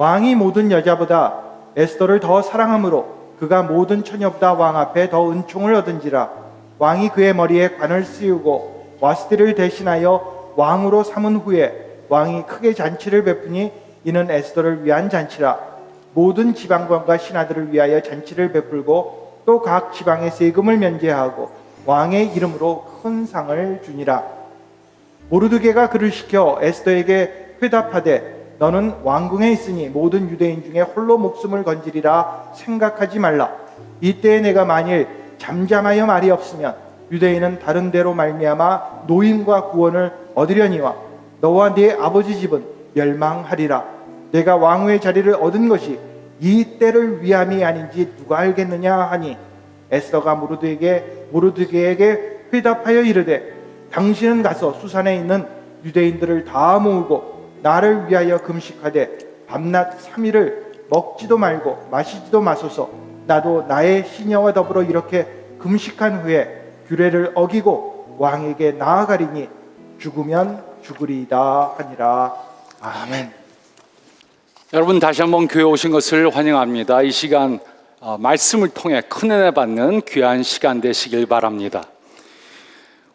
왕이 모든 여자보다 에스더를 더 사랑하므로 그가 모든 처녀보다 왕 앞에 더 은총을 얻은지라. 왕이 그의 머리에 관을 씌우고 와스디를 대신하여 왕으로 삼은 후에 왕이 크게 잔치를 베푸니 이는 에스더를 위한 잔치라. 모든 지방관과 신하들을 위하여 잔치를 베풀고 또 각 지방의 세금을 면제하고 왕의 이름으로 큰 상을 주니라. 모르드게가 그를 시켜 에스더에게 회답하되 너는 왕궁에 있으니 모든 유대인 중에 홀로 목숨을 건지리라 생각하지 말라. 이때에 내가 만일 잠잠하여 말이 없으면 유대인은 다른 데로 말미암아 노임과 구원을 얻으려니와 너와 네 아버지 집은 멸망하리라. 내가 왕후의 자리를 얻은 것이 이 때를 위함이 아닌지 누가 알겠느냐 하니 에스더가 모르드게에게 회답하여 이르되 당신은 가서 수산에 있는 유대인들을 다 모으고 나를 위하여 금식하되 밤낮 3일을 먹지도 말고 마시지도 마소서. 나도 나의 시녀와 더불어 이렇게 금식한 후에 규례를 어기고 왕에게 나아가리니 죽으면 죽으리이다 하니라. 아멘. 여러분, 다시 한번 교회 오신 것을 환영합니다. 이 시간 말씀을 통해 큰 은혜 받는 귀한 시간 되시길 바랍니다.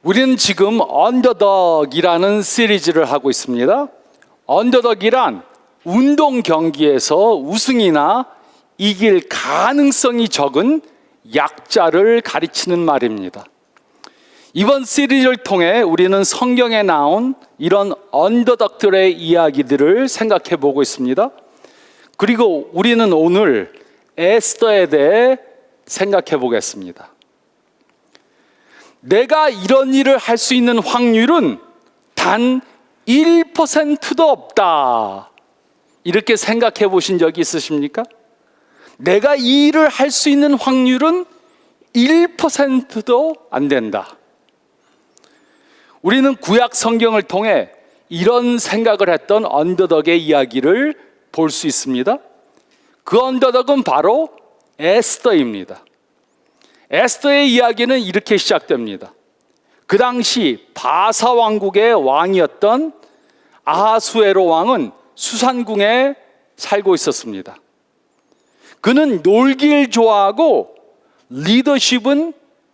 우리는 지금 언더덕이라는 시리즈를 하고 있습니다. 언더덕이란 운동 경기에서 우승이나 이길 가능성이 적은 약자를 가리치는 말입니다. 이번 시리즈를 통해 우리는 성경에 나온 이런 언더덕들의 이야기들을 생각해 보고 있습니다. 그리고 우리는 오늘 에스더에 대해 생각해 보겠습니다. 내가 이런 일을 할 수 있는 확률은 단 1%도 없다. 이렇게 생각해 보신 적이 있으십니까? 내가 이 일을 할 수 있는 확률은 1%도 안 된다. 우리는 구약 성경을 통해 이런 생각을 했던 언더덕의 이야기를 볼 수 있습니다. 그 언더덕은 바로 에스더입니다. 에스더의 이야기는 이렇게 시작됩니다. 그 당시 바사 왕국의 왕이었던 아하수에로 왕은 수산궁에 살고 있었습니다. 그는 놀길 좋아하고 리더십은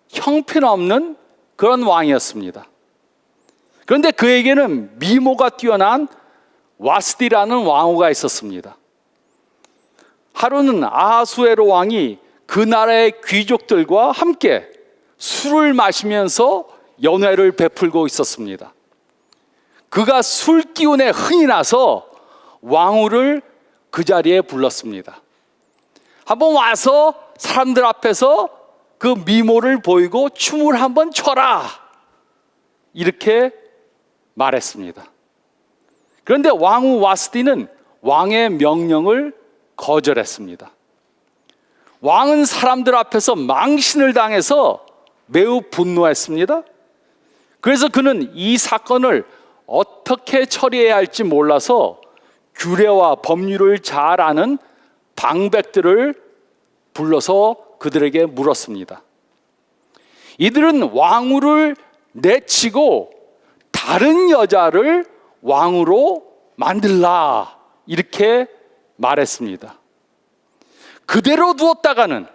형편없는 그런 왕이었습니다. 그런데 그에게는 미모가 뛰어난 와스디라는 왕후가 있었습니다. 하루는 아하수에로 왕이 그 나라의 귀족들과 함께 술을 마시면서 연회를 베풀고 있었습니다. 그가 술 기운에 흥이 나서 왕후를 그 자리에 불렀습니다. 한번 와서 사람들 앞에서 그 미모를 보이고 춤을 한번 춰라, 이렇게 말했습니다. 그런데 왕후 와스디는 왕의 명령을 거절했습니다. 왕은 사람들 앞에서 망신을 당해서 매우 분노했습니다. 그래서 그는 이 사건을 어떻게 처리해야 할지 몰라서 규례와 법률을 잘 아는 방백들을 불러서 그들에게 물었습니다. 이들은 왕후를 내치고 다른 여자를 왕후로 만들라, 이렇게 말했습니다. 그대로 두었다가는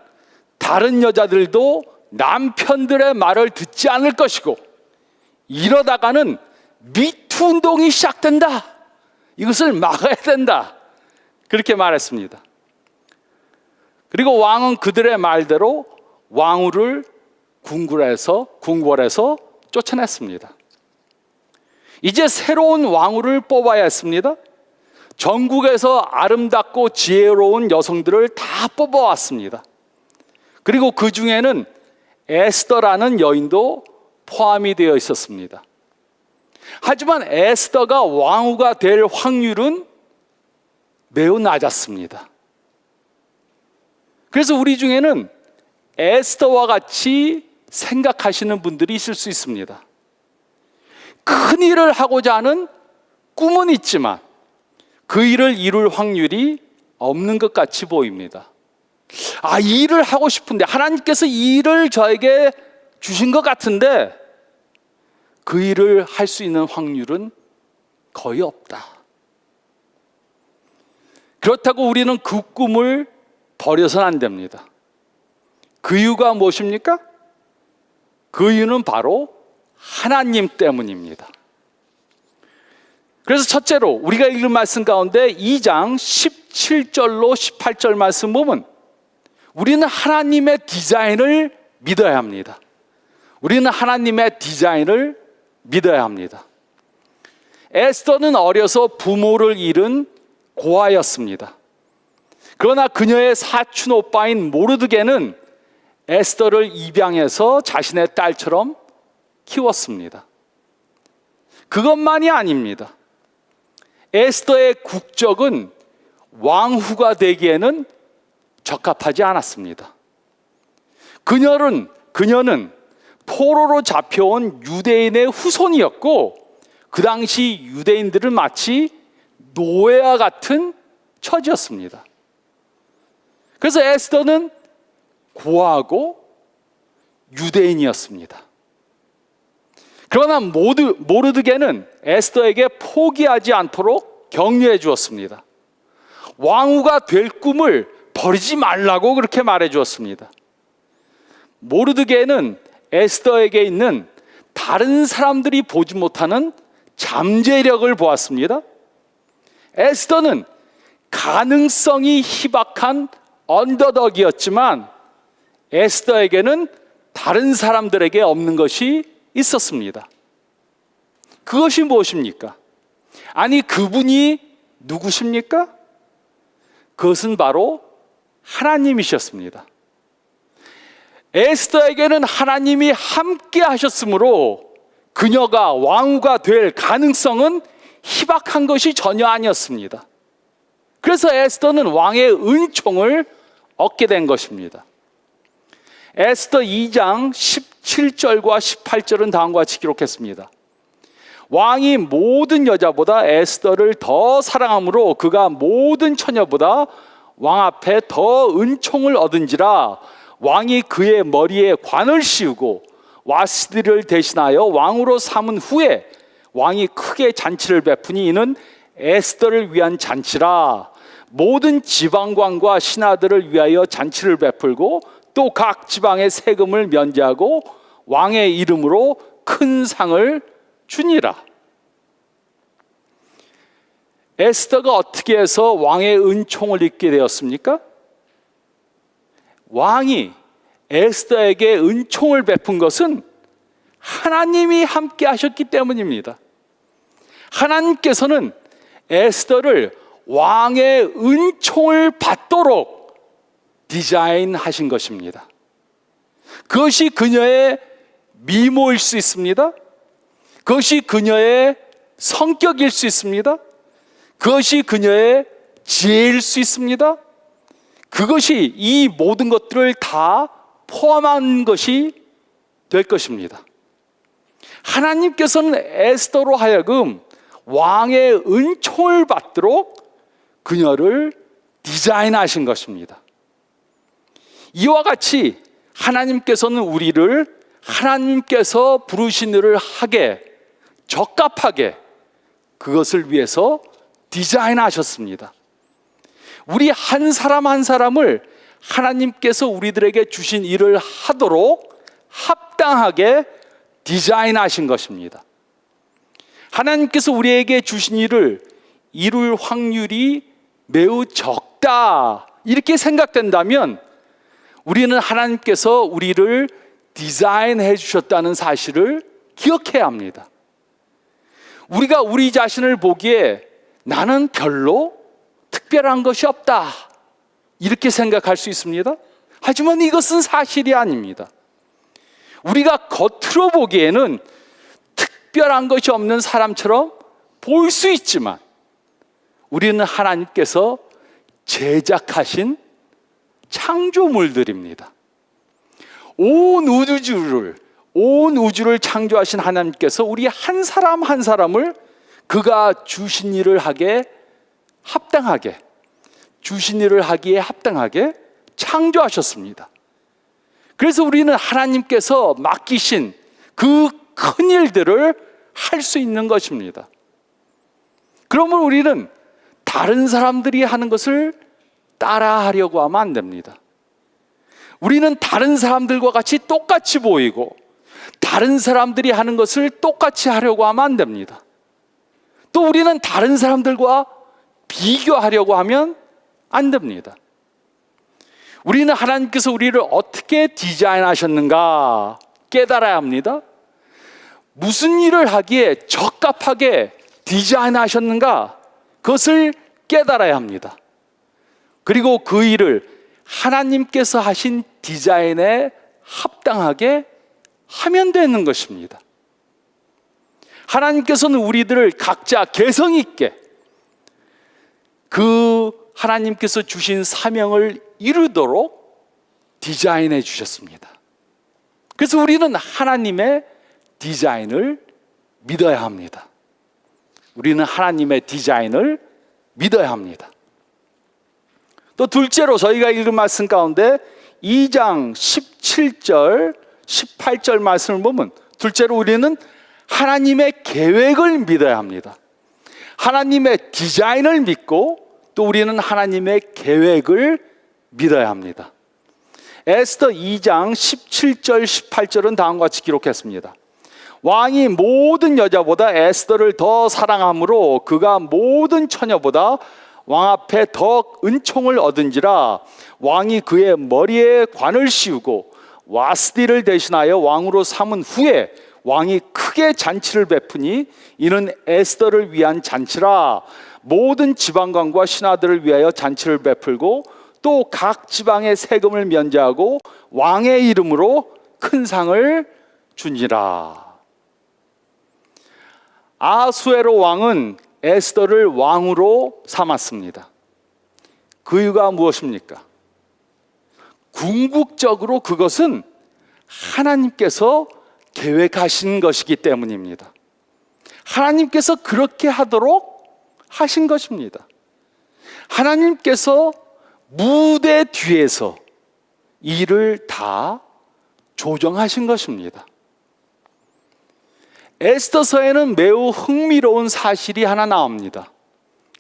다른 여자들도 남편들의 말을 듣지 않을 것이고 이러다가는 미투 운동이 시작된다. 이것을 막아야 된다. 그렇게 말했습니다. 그리고 왕은 그들의 말대로 왕후를 궁궐에서 쫓아냈습니다. 이제 새로운 왕후를 뽑아야 했습니다. 전국에서 아름답고 지혜로운 여성들을 다 뽑아왔습니다. 그리고 그 중에는 에스더라는 여인도 포함이 되어 있었습니다. 하지만 에스더가 왕후가 될 확률은 매우 낮았습니다. 그래서 우리 중에는 에스더와 같이 생각하시는 분들이 있을 수 있습니다. 큰 일을 하고자 하는 꿈은 있지만 그 일을 이룰 확률이 없는 것 같이 보입니다. 이 일을 하고 싶은데, 하나님께서 이 일을 저에게 주신 것 같은데 그 일을 할 수 있는 확률은 거의 없다. 그렇다고 우리는 그 꿈을 버려서는 안 됩니다. 그 이유가 무엇입니까? 그 이유는 바로 하나님 때문입니다. 그래서 첫째로 우리가 읽은 말씀 가운데 2장 17절로 18절 말씀 보면 우리는 하나님의 디자인을 믿어야 합니다. 우리는 하나님의 디자인을 믿어야 합니다. 에스더는 어려서 부모를 잃은 고아였습니다. 그러나 그녀의 사촌 오빠인 모르드게는 에스더를 입양해서 자신의 딸처럼 키웠습니다. 그것만이 아닙니다. 에스더의 국적은 왕후가 되기에는 적합하지 않았습니다. 그녀는 포로로 잡혀온 유대인의 후손이었고 그 당시 유대인들은 마치 노예와 같은 처지였습니다. 그래서 에스더는 고아하고 유대인이었습니다. 그러나 모르드게는 에스더에게 포기하지 않도록 격려해 주었습니다. 왕후가 될 꿈을 버리지 말라고 그렇게 말해 주었습니다. 모르드게는 에스더에게 있는 다른 사람들이 보지 못하는 잠재력을 보았습니다. 에스더는 가능성이 희박한 언더덕이었지만 에스더에게는 다른 사람들에게 없는 것이 있었습니다. 그것이 무엇입니까? 아니, 그분이 누구십니까? 그것은 바로 하나님이셨습니다. 에스더에게는 하나님이 함께 하셨으므로 그녀가 왕후가 될 가능성은 희박한 것이 전혀 아니었습니다. 그래서 에스더는 왕의 은총을 얻게 된 것입니다. 에스더 2장 17절과 18절은 다음과 같이 기록했습니다. 왕이 모든 여자보다 에스더를 더 사랑하므로 그가 모든 처녀보다 왕 앞에 더 은총을 얻은지라 왕이 그의 머리에 관을 씌우고 와스디를 대신하여 왕으로 삼은 후에 왕이 크게 잔치를 베푸니 이는 에스더를 위한 잔치라. 모든 지방관과 신하들을 위하여 잔치를 베풀고 또 각 지방의 세금을 면제하고 왕의 이름으로 큰 상을 주니라. 에스더가 어떻게 해서 왕의 은총을 입게 되었습니까? 왕이 에스더에게 은총을 베푼 것은 하나님이 함께 하셨기 때문입니다. 하나님께서는 에스더를 왕의 은총을 받도록 디자인하신 것입니다. 그것이 그녀의 미모일 수 있습니다. 그것이 그녀의 성격일 수 있습니다. 그것이 그녀의 지혜일 수 있습니다. 그것이 이 모든 것들을 다 포함한 것이 될 것입니다. 하나님께서는 에스더로 하여금 왕의 은총을 받도록 그녀를 디자인하신 것입니다. 이와 같이 하나님께서는 우리를 하나님께서 부르신 일을 하게 적합하게 그것을 위해서 디자인하셨습니다. 우리 한 사람 한 사람을 하나님께서 우리들에게 주신 일을 하도록 합당하게 디자인하신 것입니다. 하나님께서 우리에게 주신 일을 이룰 확률이 매우 적다 이렇게 생각된다면 우리는 하나님께서 우리를 디자인해 주셨다는 사실을 기억해야 합니다. 우리가 우리 자신을 보기에 나는 별로 특별한 것이 없다 이렇게 생각할 수 있습니다. 하지만 이것은 사실이 아닙니다. 우리가 겉으로 보기에는 특별한 것이 없는 사람처럼 보일 수 있지만 우리는 하나님께서 제작하신 창조물들입니다. 온 우주를 창조하신 하나님께서 우리 한 사람 한 사람을 그가 주신 일을 하게 합당하게 주신 일을 하기에 합당하게 창조하셨습니다. 그래서 우리는 하나님께서 맡기신 그 큰 일들을 할 수 있는 것입니다. 그러면 우리는 다른 사람들이 하는 것을 따라하려고 하면 안 됩니다. 우리는 다른 사람들과 같이 똑같이 보이고 다른 사람들이 하는 것을 똑같이 하려고 하면 안 됩니다. 또 우리는 다른 사람들과 비교하려고 하면 안 됩니다. 우리는 하나님께서 우리를 어떻게 디자인하셨는가 깨달아야 합니다. 무슨 일을 하기에 적합하게 디자인하셨는가 그것을 깨달아야 합니다. 그리고 그 일을 하나님께서 하신 디자인에 합당하게 하면 되는 것입니다. 하나님께서는 우리들을 각자 개성 있게 그 하나님께서 주신 사명을 이루도록 디자인해 주셨습니다. 그래서 우리는 하나님의 디자인을 믿어야 합니다. 우리는 하나님의 디자인을 믿어야 합니다. 또 둘째로 저희가 읽은 말씀 가운데 2장 17절 18절 말씀을 보면 둘째로 우리는 하나님의 계획을 믿어야 합니다. 하나님의 디자인을 믿고 또 우리는 하나님의 계획을 믿어야 합니다. 에스더 2장 17절 18절은 다음과 같이 기록했습니다. 왕이 모든 여자보다 에스더를 더 사랑하므로 그가 모든 처녀보다 왕 앞에 더 은총을 얻은지라 왕이 그의 머리에 관을 씌우고 와스디를 대신하여 왕으로 삼은 후에 왕이 크게 잔치를 베푸니 이는 에스더를 위한 잔치라. 모든 지방관과 신하들을 위하여 잔치를 베풀고 또 각 지방의 세금을 면제하고 왕의 이름으로 큰 상을 주니라. 아수에로 왕은 에스더를 왕으로 삼았습니다. 그 이유가 무엇입니까? 궁극적으로 그것은 하나님께서 계획하신 것이기 때문입니다. 하나님께서 그렇게 하도록 하신 것입니다. 하나님께서 무대 뒤에서 일을 다 조정하신 것입니다. 에스더서에는 매우 흥미로운 사실이 하나 나옵니다.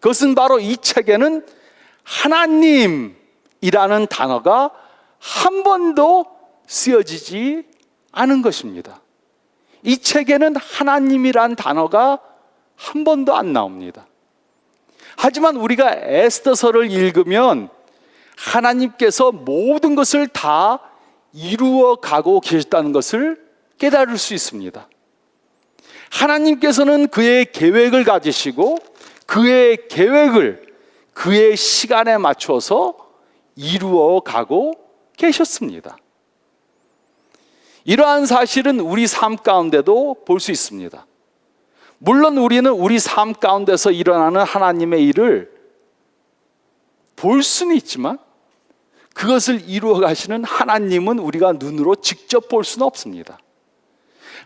그것은 바로 이 책에는 하나님이라는 단어가 한 번도 쓰여지지 않은 것입니다. 이 책에는 하나님이란 단어가 한 번도 안 나옵니다. 하지만 우리가 에스더서를 읽으면 하나님께서 모든 것을 다 이루어 가고 계셨다는 것을 깨달을 수 있습니다. 하나님께서는 그의 계획을 가지시고 그의 계획을 그의 시간에 맞춰서 이루어 가고 계셨습니다. 이러한 사실은 우리 삶 가운데도 볼 수 있습니다. 물론 우리는 우리 삶 가운데서 일어나는 하나님의 일을 볼 수는 있지만 그것을 이루어 가시는 하나님은 우리가 눈으로 직접 볼 수는 없습니다.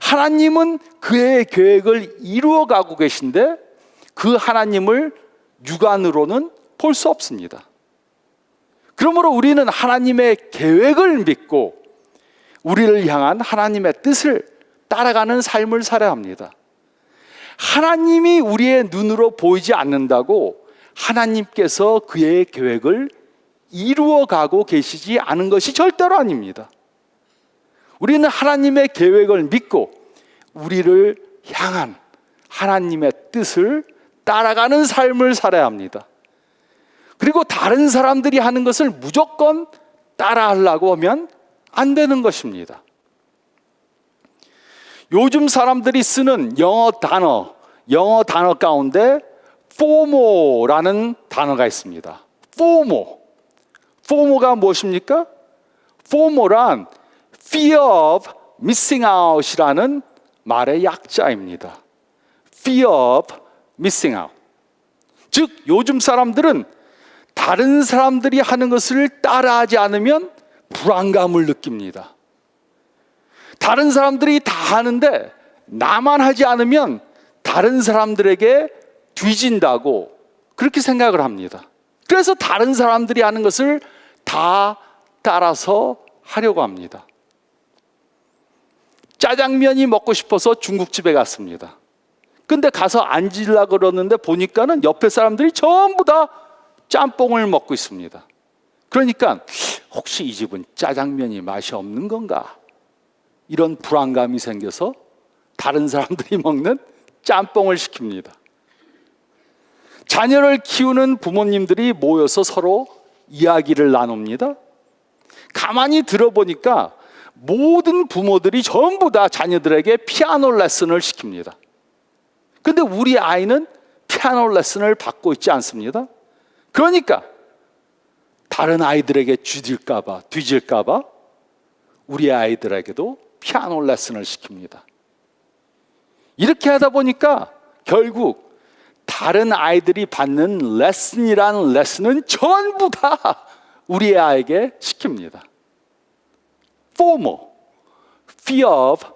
하나님은 그의 계획을 이루어 가고 계신데 그 하나님을 육안으로는 볼 수 없습니다. 그러므로 우리는 하나님의 계획을 믿고 우리를 향한 하나님의 뜻을 따라가는 삶을 살아야 합니다. 하나님이 우리의 눈으로 보이지 않는다고 하나님께서 그의 계획을 이루어 가고 계시지 않은 것이 절대로 아닙니다. 우리는 하나님의 계획을 믿고 우리를 향한 하나님의 뜻을 따라가는 삶을 살아야 합니다. 그리고 다른 사람들이 하는 것을 무조건 따라하려고 하면 안 되는 것입니다. 요즘 사람들이 쓰는 영어 단어 가운데 FOMO라는 단어가 있습니다. FOMO가 무엇입니까? FOMO란 Fear of Missing Out이라는 말의 약자입니다. Fear of Missing Out. 즉 요즘 사람들은 다른 사람들이 하는 것을 따라하지 않으면 불안감을 느낍니다. 다른 사람들이 다 하는데 나만 하지 않으면 다른 사람들에게 뒤진다고 그렇게 생각을 합니다. 그래서 다른 사람들이 하는 것을 다 따라서 하려고 합니다. 짜장면이 먹고 싶어서 중국집에 갔습니다. 근데 가서 앉으려고 그러는데 보니까는 옆에 사람들이 전부 다 짬뽕을 먹고 있습니다. 그러니까 혹시 이 집은 짜장면이 맛이 없는 건가? 이런 불안감이 생겨서 다른 사람들이 먹는 짬뽕을 시킵니다. 자녀를 키우는 부모님들이 모여서 서로 이야기를 나눕니다. 가만히 들어보니까 모든 부모들이 전부 다 자녀들에게 피아노 레슨을 시킵니다. 근데 우리 아이는 피아노 레슨을 받고 있지 않습니다. 그러니까 다른 아이들에게 뒤질까봐 우리 아이들에게도 피아노 레슨을 시킵니다. 이렇게 하다 보니까 결국 다른 아이들이 받는 레슨이라는 레슨은 전부 다 우리 아이에게 시킵니다. FOMO, Fear of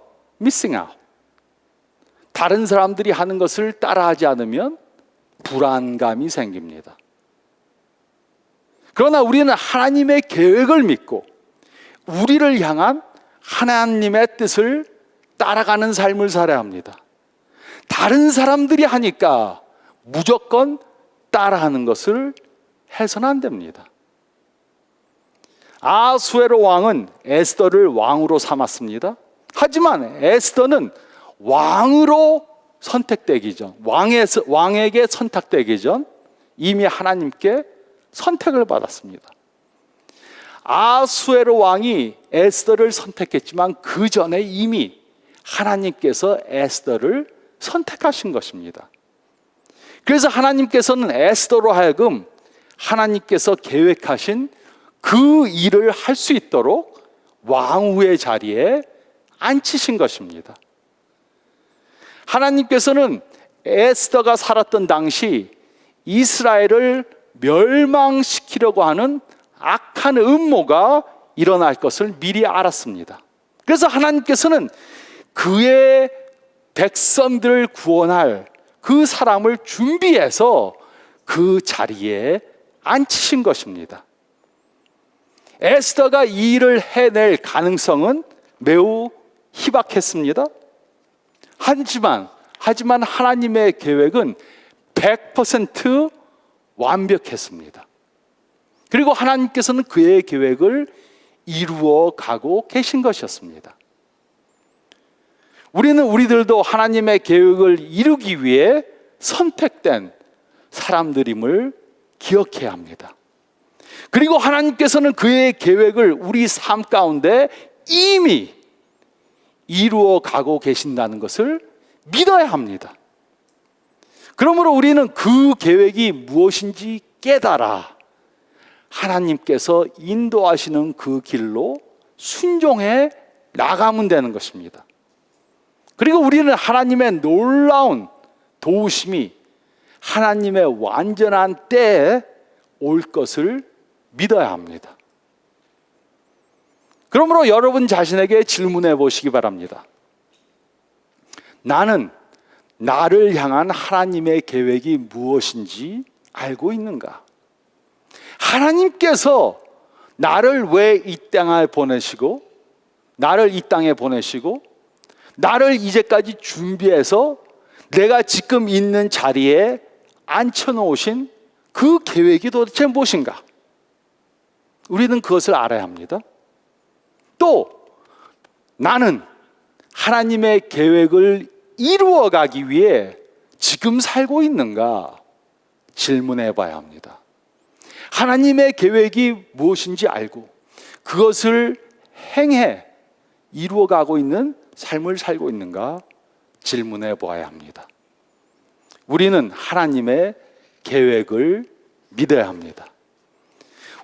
Missing Out. 다른 사람들이 하는 것을 따라하지 않으면 불안감이 생깁니다. 그러나 우리는 하나님의 계획을 믿고 우리를 향한 하나님의 뜻을 따라가는 삶을 살아야 합니다. 다른 사람들이 하니까 무조건 따라하는 것을 해서는 안 됩니다. 아수에로 왕은 에스더를 왕으로 삼았습니다. 하지만 에스더는 왕으로 선택되기 전, 왕에게 선택되기 전 이미 하나님께 선택을 받았습니다. 아수에로 왕이 에스더를 선택했지만 그 전에 이미 하나님께서 에스더를 선택하신 것입니다. 그래서 하나님께서는 에스더로 하여금 하나님께서 계획하신 그 일을 할 수 있도록 왕후의 자리에 앉히신 것입니다. 하나님께서는 에스더가 살았던 당시 이스라엘을 멸망시키려고 하는 악한 음모가 일어날 것을 미리 알았습니다. 그래서 하나님께서는 그의 백성들을 구원할 그 사람을 준비해서 그 자리에 앉히신 것입니다. 에스더가 이 일을 해낼 가능성은 매우 희박했습니다. 하지만 하나님의 계획은 100% 완벽했습니다. 그리고 하나님께서는 그의 계획을 이루어 가고 계신 것이었습니다. 우리들도 하나님의 계획을 이루기 위해 선택된 사람들임을 기억해야 합니다. 그리고 하나님께서는 그의 계획을 우리 삶 가운데 이미 이루어 가고 계신다는 것을 믿어야 합니다. 그러므로 우리는 그 계획이 무엇인지 깨달아 하나님께서 인도하시는 그 길로 순종해 나가면 되는 것입니다. 그리고 우리는 하나님의 놀라운 도우심이 하나님의 완전한 때에 올 것을 믿어야 합니다. 그러므로 여러분 자신에게 질문해 보시기 바랍니다. 나는 나를 향한 하나님의 계획이 무엇인지 알고 있는가? 하나님께서 나를 왜 이 땅에 보내시고 나를 이제까지 준비해서 내가 지금 있는 자리에 앉혀놓으신 그 계획이 도대체 무엇인가? 우리는 그것을 알아야 합니다. 또 나는 하나님의 계획을 이루어가기 위해 지금 살고 있는가 질문해 봐야 합니다. 하나님의 계획이 무엇인지 알고 그것을 행해 이루어가고 있는 삶을 살고 있는가 질문해 보아야 합니다. 우리는 하나님의 계획을 믿어야 합니다.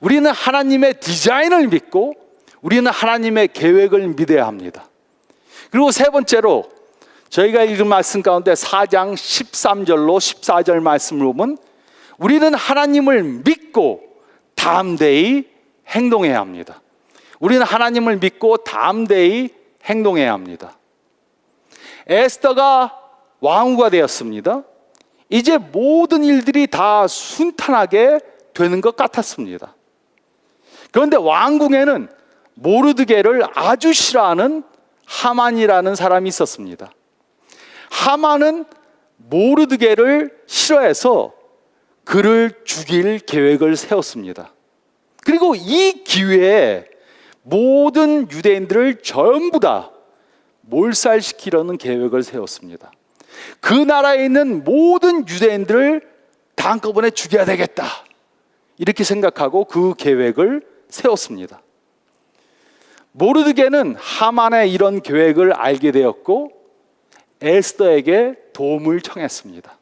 우리는 하나님의 디자인을 믿고 우리는 하나님의 계획을 믿어야 합니다. 그리고 세 번째로 저희가 읽은 말씀 가운데 4장 13절로 14절 말씀을 보면 우리는 하나님을 믿고 담대히 행동해야 합니다. 우리는 하나님을 믿고 담대히 행동해야 합니다. 에스더가 왕후가 되었습니다. 이제 모든 일들이 다 순탄하게 되는 것 같았습니다. 그런데 왕궁에는 모르드게를 아주 싫어하는 하만이라는 사람이 있었습니다. 하만은 모르드게를 싫어해서 그를 죽일 계획을 세웠습니다. 그리고 이 기회에 모든 유대인들을 전부 다 몰살시키려는 계획을 세웠습니다. 그 나라에 있는 모든 유대인들을 다 한꺼번에 죽여야 되겠다, 이렇게 생각하고 그 계획을 세웠습니다. 모르드게는 하만의 이런 계획을 알게 되었고 에스더에게 도움을 청했습니다.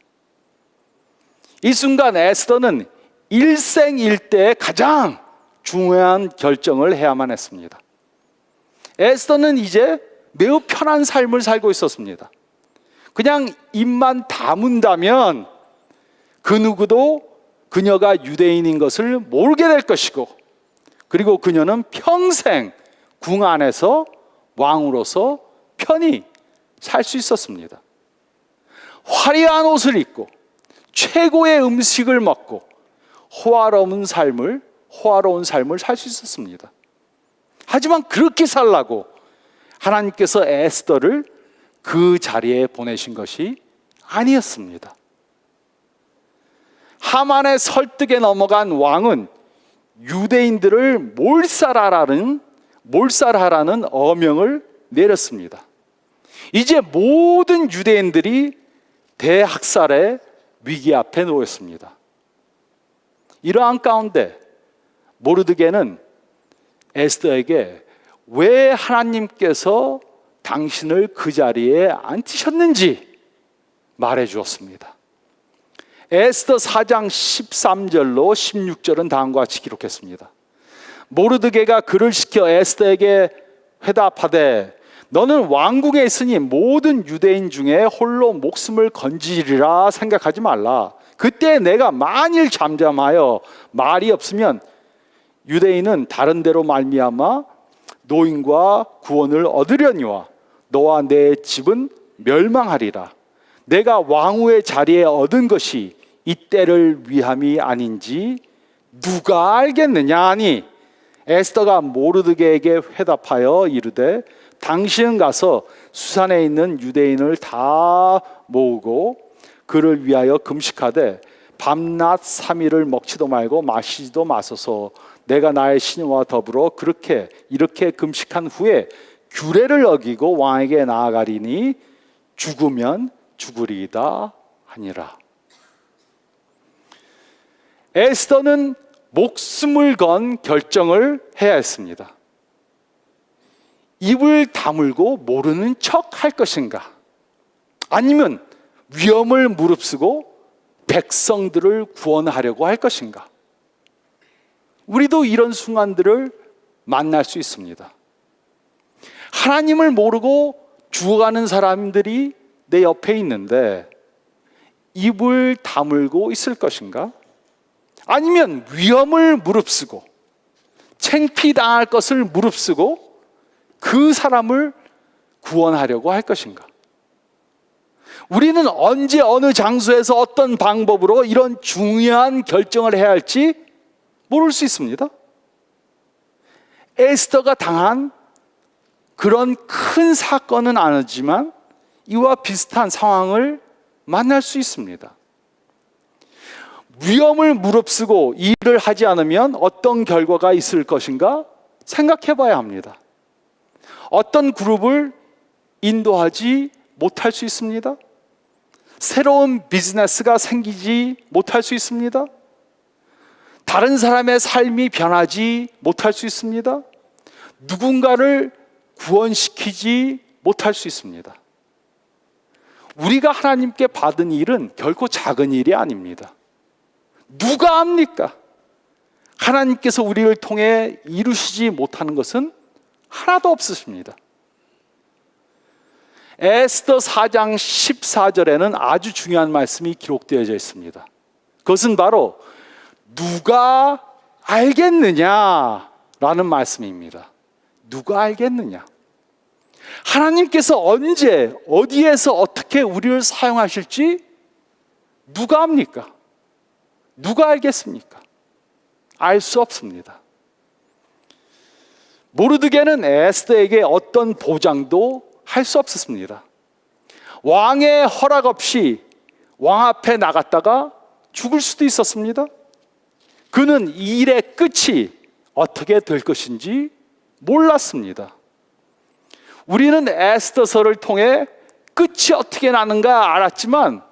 이 순간 에스더는 일생일대의 가장 중요한 결정을 해야만 했습니다. 에스더는 이제 매우 편한 삶을 살고 있었습니다. 그냥 입만 다문다면 그 누구도 그녀가 유대인인 것을 모르게 될 것이고, 그리고 그녀는 평생 궁 안에서 왕으로서 편히 살 수 있었습니다. 화려한 옷을 입고 최고의 음식을 먹고 호화로운 삶을 살 수 있었습니다. 하지만 그렇게 살라고 하나님께서 에스더를 그 자리에 보내신 것이 아니었습니다. 하만의 설득에 넘어간 왕은 유대인들을 몰살하라는 어명을 내렸습니다. 이제 모든 유대인들이 대학살의 위기 앞에 놓였습니다. 이러한 가운데 모르드게는 에스더에게 왜 하나님께서 당신을 그 자리에 앉히셨는지 말해 주었습니다. 에스더 4장 13절로 16절은 다음과 같이 기록했습니다. 모르드게가 그를 시켜 에스더에게 회답하되 너는 왕궁에 있으니 모든 유대인 중에 홀로 목숨을 건지리라 생각하지 말라. 그때 내가 만일 잠잠하여 말이 없으면 유대인은 다른 데로 말미암아 노임과 구원을 얻으려니와 너와 내 집은 멸망하리라. 내가 왕후의 자리에 얻은 것이 이때를 위함이 아닌지 누가 알겠느냐 하니 에스더가 모르드게에게 회답하여 이르되 당신은 가서 수산에 있는 유대인을 다 모으고 그를 위하여 금식하되 밤낮 3일을 먹지도 말고 마시지도 마소서. 내가 나의 신과 더불어 이렇게 금식한 후에 규례를 어기고 왕에게 나아가리니 죽으면 죽으리이다 하니라. 에스더는 목숨을 건 결정을 해야 했습니다. 입을 다물고 모르는 척 할 것인가, 아니면 위험을 무릅쓰고 백성들을 구원하려고 할 것인가. 우리도 이런 순간들을 만날 수 있습니다. 하나님을 모르고 죽어가는 사람들이 내 옆에 있는데 입을 다물고 있을 것인가, 아니면 위험을 무릅쓰고 창피당할 것을 무릅쓰고 그 사람을 구원하려고 할 것인가. 우리는 언제 어느 장소에서 어떤 방법으로 이런 중요한 결정을 해야 할지 모를 수 있습니다. 에스더가 당한 그런 큰 사건은 아니지만 이와 비슷한 상황을 만날 수 있습니다. 위험을 무릅쓰고 일을 하지 않으면 어떤 결과가 있을 것인가 생각해 봐야 합니다. 어떤 그룹을 인도하지 못할 수 있습니다. 새로운 비즈니스가 생기지 못할 수 있습니다. 다른 사람의 삶이 변하지 못할 수 있습니다. 누군가를 구원시키지 못할 수 있습니다. 우리가 하나님께 받은 일은 결코 작은 일이 아닙니다. 누가 압니까? 하나님께서 우리를 통해 이루시지 못하는 것은 하나도 없으십니다. 에스더 4장 14절에는 아주 중요한 말씀이 기록되어져 있습니다. 그것은 바로 누가 알겠느냐라는 말씀입니다. 누가 알겠느냐? 하나님께서 언제 어디에서 어떻게 우리를 사용하실지 누가 압니까? 누가 알겠습니까? 알 수 없습니다. 모르드게는 에스더에게 어떤 보장도 할 수 없었습니다. 왕의 허락 없이 왕 앞에 나갔다가 죽을 수도 있었습니다. 그는 일의 끝이 어떻게 될 것인지 몰랐습니다. 우리는 에스더서를 통해 끝이 어떻게 나는가 알았지만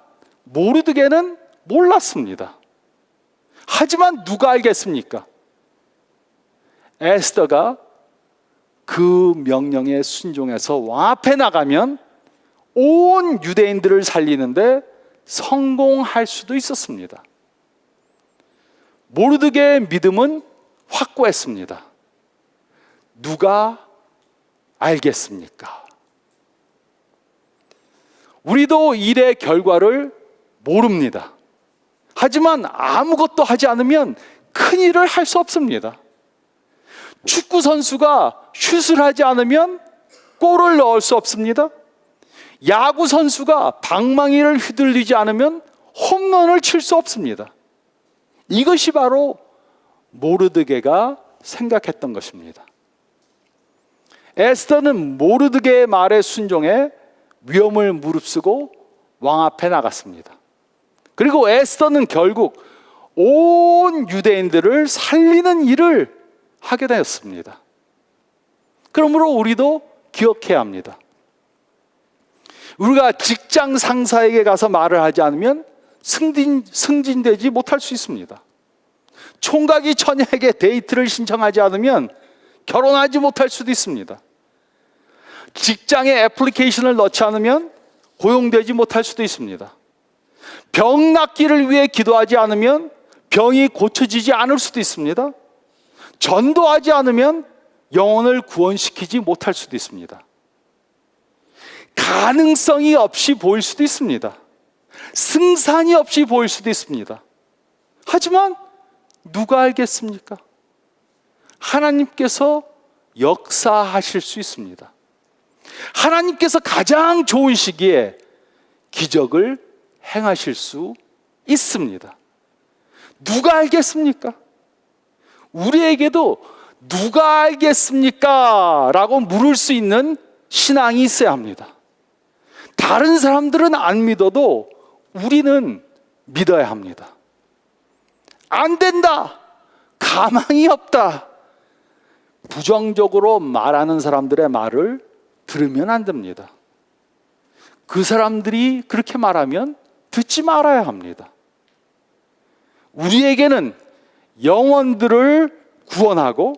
모르드게는 몰랐습니다. 하지만 누가 알겠습니까? 에스더가 그 명령에 순종해서 왕 앞에 나가면 온 유대인들을 살리는데 성공할 수도 있었습니다. 모르드게의 믿음은 확고했습니다. 누가 알겠습니까? 우리도 일의 결과를 모릅니다. 하지만 아무것도 하지 않으면 큰 일을 할 수 없습니다. 축구 선수가 슛을 하지 않으면 골을 넣을 수 없습니다. 야구 선수가 방망이를 휘둘리지 않으면 홈런을 칠 수 없습니다. 이것이 바로 모르드게가 생각했던 것입니다. 에스더는 모르드게의 말에 순종해 위험을 무릅쓰고 왕 앞에 나갔습니다. 그리고 에스더는 결국 온 유대인들을 살리는 일을 하게 되었습니다. 그러므로 우리도 기억해야 합니다. 우리가 직장 상사에게 가서 말을 하지 않으면 승진되지 못할 수 있습니다. 총각이 처녀에게 데이트를 신청하지 않으면 결혼하지 못할 수도 있습니다. 직장에 애플리케이션을 넣지 않으면 고용되지 못할 수도 있습니다. 병 낫기를 위해 기도하지 않으면 병이 고쳐지지 않을 수도 있습니다. 전도하지 않으면 영혼을 구원시키지 못할 수도 있습니다. 가능성이 없이 보일 수도 있습니다. 승산이 없이 보일 수도 있습니다. 하지만 누가 알겠습니까? 하나님께서 역사하실 수 있습니다. 하나님께서 가장 좋은 시기에 기적을 행하실 수 있습니다. 누가 알겠습니까? 우리에게도 누가 알겠습니까? 라고 물을 수 있는 신앙이 있어야 합니다. 다른 사람들은 안 믿어도 우리는 믿어야 합니다. 안 된다, 가망이 없다, 부정적으로 말하는 사람들의 말을 들으면 안 됩니다. 그 사람들이 그렇게 말하면 듣지 말아야 합니다. 우리에게는 영혼들을 구원하고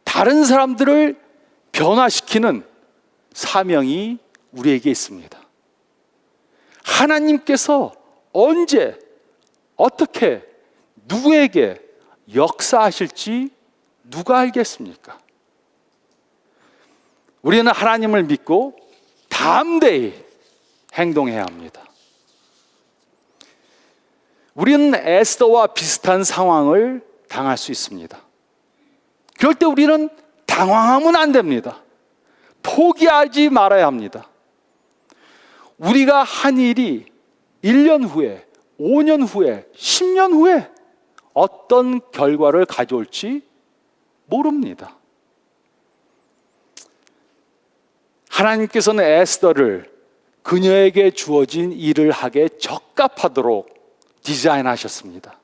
다른 사람들을 변화시키는 사명이 우리에게 있습니다. 하나님께서 언제, 어떻게, 누구에게 역사하실지 누가 알겠습니까? 우리는 하나님을 믿고 담대히 행동해야 합니다. 우리는 에스더와 비슷한 상황을 당할 수 있습니다. 그럴 때 우리는 당황하면 안 됩니다. 포기하지 말아야 합니다. 우리가 한 일이 1년 후에, 5년 후에, 10년 후에 어떤 결과를 가져올지 모릅니다. 하나님께서는 에스더를 그녀에게 주어진 일을 하게 적합하도록 디자인하셨습니다.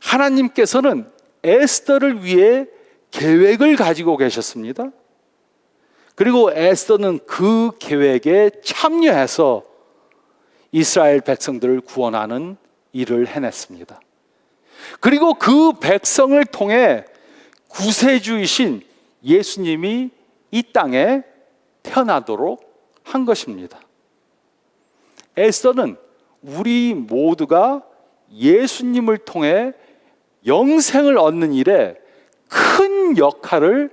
하나님께서는 에스더를 위해 계획을 가지고 계셨습니다. 그리고 에스더는 그 계획에 참여해서 이스라엘 백성들을 구원하는 일을 해냈습니다. 그리고 그 백성을 통해 구세주이신 예수님이 이 땅에 태어나도록 한 것입니다. 에스더는 우리 모두가 예수님을 통해 영생을 얻는 일에 큰 역할을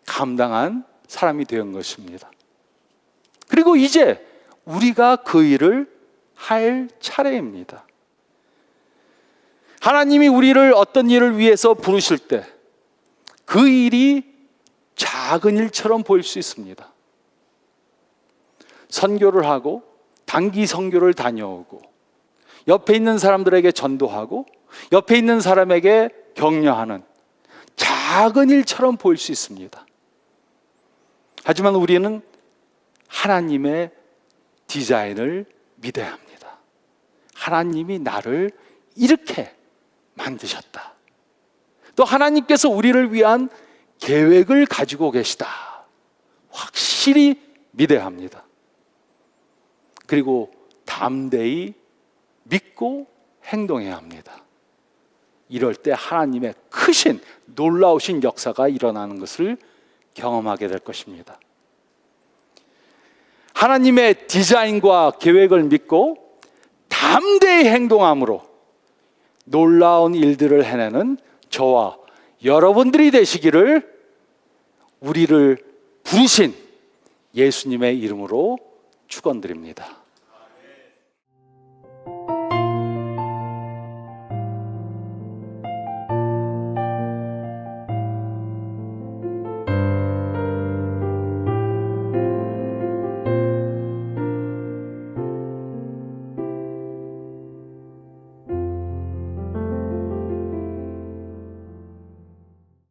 감당한 사람이 된 것입니다. 그리고 이제 우리가 그 일을 할 차례입니다. 하나님이 우리를 어떤 일을 위해서 부르실 때 그 일이 작은 일처럼 보일 수 있습니다. 선교를 하고 단기 선교를 다녀오고 옆에 있는 사람들에게 전도하고 옆에 있는 사람에게 격려하는 작은 일처럼 보일 수 있습니다. 하지만 우리는 하나님의 디자인을 믿어야 합니다. 하나님이 나를 이렇게 만드셨다. 또 하나님께서 우리를 위한 계획을 가지고 계시다. 확실히 믿어야 합니다. 그리고 담대히 믿고 행동해야 합니다. 이럴 때 하나님의 크신 놀라우신 역사가 일어나는 것을 경험하게 될 것입니다. 하나님의 디자인과 계획을 믿고 담대히 행동함으로 놀라운 일들을 해내는 저와 여러분들이 되시기를 우리를 부르신 예수님의 이름으로 축원드립니다.